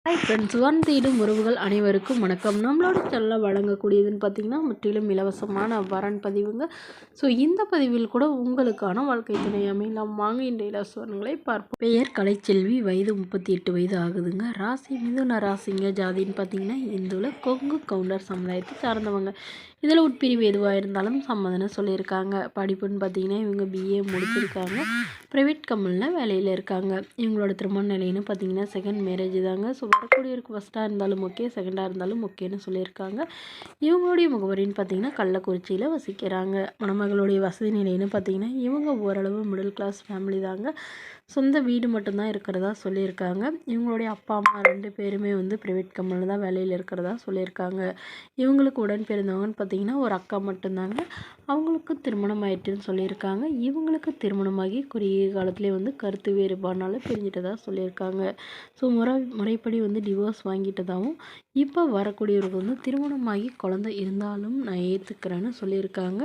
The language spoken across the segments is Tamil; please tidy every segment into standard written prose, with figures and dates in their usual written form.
ஹாய் ஃப்ரெண்ட்ஸ், தேடும் உறவுகள் அனைவருக்கும் வணக்கம். நம்மளோட சேனலில் வழங்கக்கூடியதுன்னு பார்த்திங்கன்னா முற்றிலும் இலவசமான வரன் பதிவுங்க. ஸோ இந்த பதிவில் கூட உங்களுக்கான வாழ்க்கை துணை அமையலாம். வாங்க இந்த இலவசங்களை பார்ப்போம். பெயர் கலைச்செல்வி, வயது 38 வயது ஆகுதுங்க. ராசி மிதுன ராசிங்க. ஜாதின்னு பார்த்திங்கன்னா இந்துவில் கொங்கு கவுண்டர் சமுதாயத்தை சார்ந்தவங்க. இதில் உட்பிரிவு எதுவாக இருந்தாலும் சம்மதம்னு சொல்லியிருக்காங்க. படிப்புன்னு பார்த்திங்கன்னா இவங்க பிஏ முடிச்சிருக்காங்க. ப்ரைவேட் கம்பெனியில் வேலையில் இருக்காங்க. இவங்களோட திருமண நிலைன்னு பார்த்திங்கன்னா செகண்ட் மேரேஜ் தாங்க. ஸோ வரக்கூடியவருக்கு ஃபஸ்ட்டாக இருந்தாலும் ஓகே, செகண்டாக இருந்தாலும் ஓகேன்னு சொல்லியிருக்காங்க. இவங்களுடைய முகவரின்னு பார்த்திங்கன்னா கள்ளக்குறிச்சியில் வசிக்கிறாங்க. மணமகளுடைய வசதி நிலைன்னு பார்த்திங்கன்னா இவங்க ஓரளவு மிடில் கிளாஸ் ஃபேமிலி தாங்க. சொந்த வீடு மட்டும்தான் இருக்கிறதா சொல்லியிருக்காங்க. இவங்களுடைய அப்பா அம்மா 2 பேருமே ப்ரைவேட் கம்பெனியில் தான் வேலையில் இருக்கிறதா சொல்லியிருக்காங்க. இவங்களுக்கு உடன் பிறந்தவங்கன்னு பார்த்திங்கன்னா ஒரு அக்கா மட்டும்தாங்க. அவங்களுக்கு திருமணம் ஆயிட்டுன்னு சொல்லியிருக்காங்க. இவங்களுக்கு திருமணமாகி குறுகிய காலத்துலேயே கருத்து வேறுபாடுனால பிரிஞ்சிட்டதா சொல்லியிருக்காங்க. ஸோ முறைப்படி டிவோர்ஸ் வாங்கிட்டதாகவும் இப்போ வரக்கூடியவருக்கு திருமணமாகி குழந்தை இருந்தாலும் நான் ஏற்றுக்கிறேன்னு சொல்லியிருக்காங்க.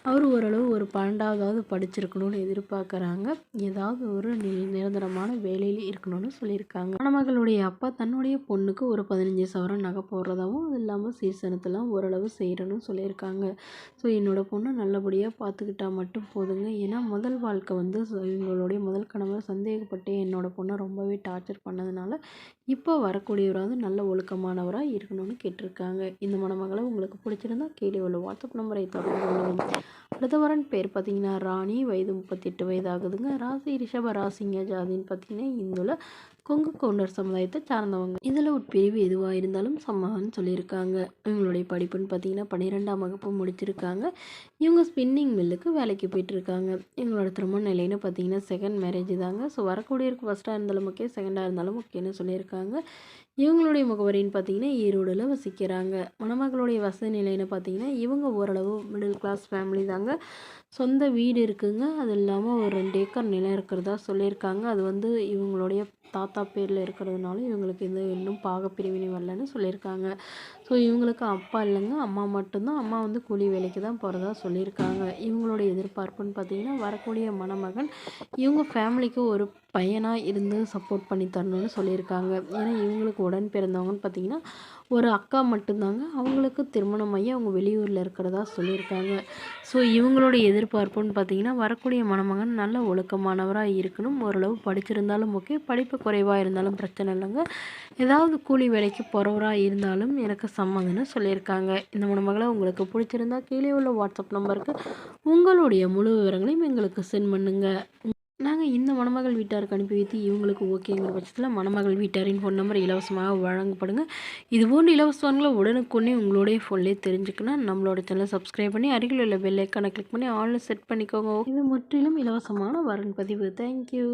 அவர் ஓரளவு ஒரு 12வது படிச்சிருக்கணும்னு எதிர்பார்க்குறாங்க. ஏதாவது ஒரு நிரந்தரமான வேலையில் இருக்கணும்னு சொல்லியிருக்காங்க. மணமகளுடைய அப்பா தன்னுடைய பொண்ணுக்கு ஒரு 15 சவரன் நகை போடுறதாகவும், அது இல்லாமல் சீர்சனத்தெல்லாம் ஓரளவு செய்கிறேன்னு சொல்லியிருக்காங்க. ஸோ என்னோட பொண்ணை நல்லபடியாக பார்த்துக்கிட்டா மட்டும் போதுங்க. ஏன்னா முதல் வாழ்க்கை இவங்களுடைய முதல் கணவர் சந்தேகப்பட்டு என்னோட பொண்ணை ரொம்பவே டார்ச்சர் பண்ணதுனால இப்போ வரக்கூடியவராவது நல்ல ஒழுக்கமானவராக இருக்கணும்னு கேட்டிருக்காங்க. இந்த மணமகளை உங்களுக்கு பிடிச்சிருந்தா கீழே உள்ள வாட்ஸ்அப் நம்பரை தொடர்பு கொள்ளவும். அடுத்த வரன் பேர் பார்த்திங்கன்னா ராணி, வயது 38 வயது ஆகுதுங்க. ராசி ரிஷப ராசிங்க. ஜாதின்னு பார்த்திங்கன்னா இந்துல கொங்கு கவுண்டர் சமுதாயத்தை சார்ந்தவங்க. இதில் உட்பிரிவு எதுவாக இருந்தாலும் சம்மதம்னு சொல்லியிருக்காங்க. இவங்களுடைய படிப்புன்னு பார்த்திங்கன்னா 12ஆம் வகுப்பு முடிச்சிருக்காங்க. இவங்க ஸ்பின்னிங் மில்லுக்கு வேலைக்கு போயிட்டுருக்காங்க. இவங்களோட திருமண நிலைன்னு பார்த்திங்கன்னா செகண்ட் மேரேஜ் தாங்க. ஸோ வரக்கூடியவருக்கு ஃபஸ்ட்டாக இருந்தாலும் ஓகே, செகண்டாக இருந்தாலும் ஓகேன்னு சொல்லியிருக்காங்க. இவங்களுடைய முகவரின்னு பார்த்திங்கன்னா ஈரோடில் வசிக்கிறாங்க. மணமகளுடைய வசதி நிலைன்னு பார்த்திங்கன்னா இவங்க ஓரளவு மிடில் கிளாஸ் ஃபேமிலி தாங்க. சொந்த வீடு இருக்குங்க. அது இல்லாமல் ஒரு 2 ஏக்கர் நிலம் இருக்கிறதா சொல்லியிருக்காங்க. அது இவங்களுடைய தாத்தா பேரில் இருக்கிறதுனால இவங்களுக்கு இன்னும் பாகப்பிரிவினை வரலன்னு சொல்லியிருக்காங்க. ஸோ இவங்களுக்கு அப்பா இல்லைங்க, அம்மா மட்டும்தான். அம்மா கூலி வேலைக்கு தான் போகிறதா சொல்லியிருக்காங்க. இவங்களுடைய எதிர்பார்ப்புன்னு பார்த்திங்கன்னா வரக்கூடிய மணமகன் இவங்க ஃபேமிலிக்கு ஒரு பையனாக இருந்து சப்போர்ட் பண்ணி தரணும்னு சொல்லியிருக்காங்க. ஏன்னா இவங்களுக்கு உடன் பிறந்தவங்கன்னு பார்த்திங்கன்னா ஒரு அக்கா மட்டும்தாங்க. அவங்களுக்கு திருமணமாகி அவங்க வெளியூரில் இருக்கிறதா சொல்லியிருக்காங்க. ஸோ இவங்களுடைய எதிர்பார்ப்புன்னு பார்த்திங்கன்னா வரக்கூடிய மணமகன் நல்ல ஒழுக்கமானவராக இருக்கணும். ஓரளவு படிச்சிருந்தாலும் ஓகே, படிப்பு குறைவாக இருந்தாலும் பிரச்சனை இல்லைங்க. ஏதாவது கூலி வேலைக்கு போகிறவராக இருந்தாலும் எனக்கு சம்மதம்னு சொல்லியிருக்காங்க. இந்த மணமகளை உங்களுக்கு பிடிச்சிருந்தா கீழே உள்ள வாட்ஸ்அப் நம்பருக்கு உங்களுடைய முழு விவரங்களையும் எங்களுக்கு சென்ட் பண்ணுங்கள். நாங்கள் இந்த மணமகள் வீட்டாருக்கு அனுப்பி வைத்து இவங்களுக்கு ஓகேங்கிற பட்சத்தில் மணமகள் வீட்டாரின் ஃபோன் நம்பர் இலவசமாக வழங்கப்படுங்க. இதுபோன்று இலவசங்களை உடனுக்குடனே உங்களுடைய ஃபோன்லேயே தெரிஞ்சுக்கணும். நம்மளோட சேனலை சப்ஸ்கிரைப் பண்ணி அருகில் உள்ள பெல் ஐக்கானை கிளிக் பண்ணி ஆன்லைன் செட் பண்ணிக்கோங்க. இது முற்றிலும் இலவசமான வரன் பதிவு. தேங்க்யூ.